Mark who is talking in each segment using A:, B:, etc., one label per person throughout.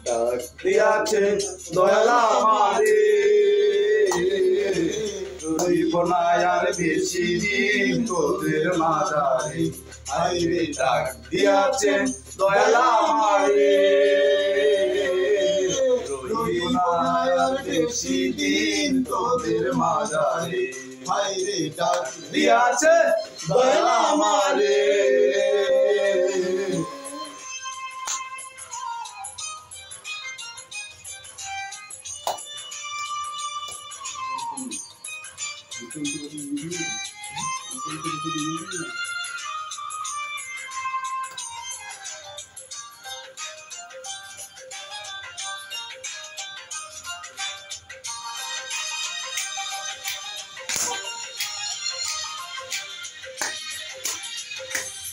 A: ডাক দিয়াছে দয়াল আমারে রইব না আর বেশি দিন তোদের মাঝারে হায়রে ডাক দিয়াছে দয়াল আমারে রইব না আর বেশি দিন তোদের মাঝারে হায়রে ডাক দিয়াছে দয়াল আমারে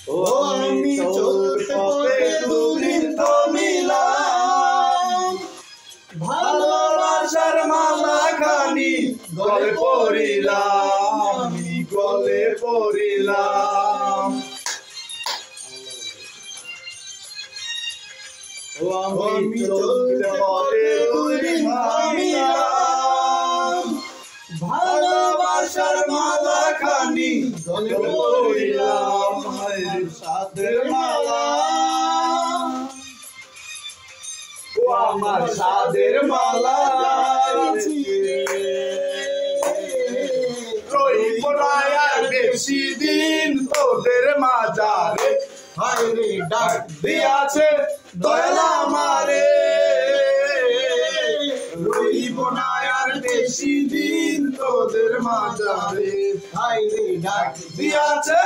A: ও আমি চলতে পথে দুদিন তো মিলাম ভালোবাসার মালা খানি গলে পড়িলাম আমি গলে পড়িলাম ও আমি চলতে পথে দুদিন মিলাম ভালোবাসার মালা খানি গলে পড়িলাম সাদের মালা ও আমার সাদের মালা রইব না আর বেশি দিন তোদের মাঝারে হায়রে ডাক দিয়াছে দয়াল আমারে রইব না আর বেশি দিন তোদের মাঝারে হায়রে ডাক দিয়াছে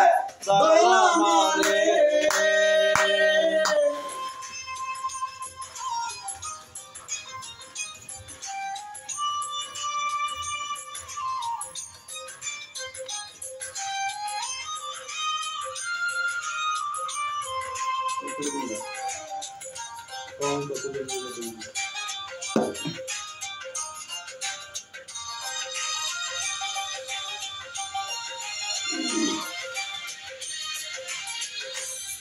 A: দয়াল আমারে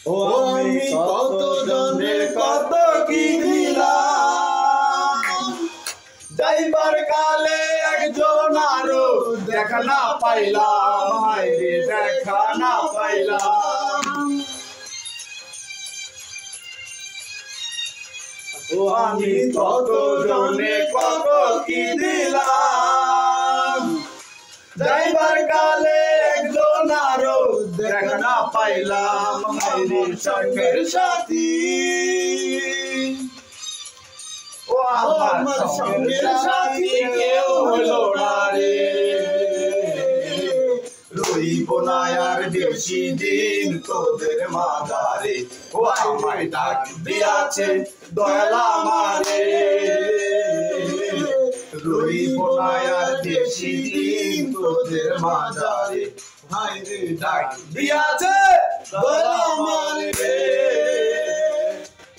A: ও আমি কত জনে কত কি দিলাম যাইবার কালে একজন আরো দেখা না পাইলাম হায়রে দেখা না পাইলাম ও আমি কত জনে কত কি দিলাম যাইবার কালে একজন আরো দেখা না পাইলাম হায়রে সঙ্গের সাথী ও আমার সঙ্গের সাথী কেউ হলো না রে রইব না আর বেশি দিন তোদের মাঝারে ও আমায় ডাক দিয়াছে দয়াল আমারে রইব না আর বেশি দিন তোদের মাঝারে হায়রে ডাক দিয়াছে দয়াল আমারে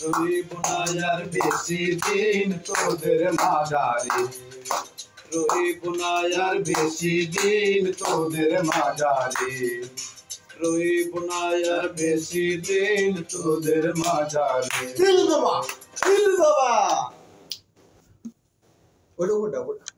A: রইব না আর বেশি দিন তোদের মাঝারে রইব না আর বেশি দিন তোদের মাঝারে রইব না আর বেশি দিন তোদের মাঝারে
B: দিল বাবা ওটা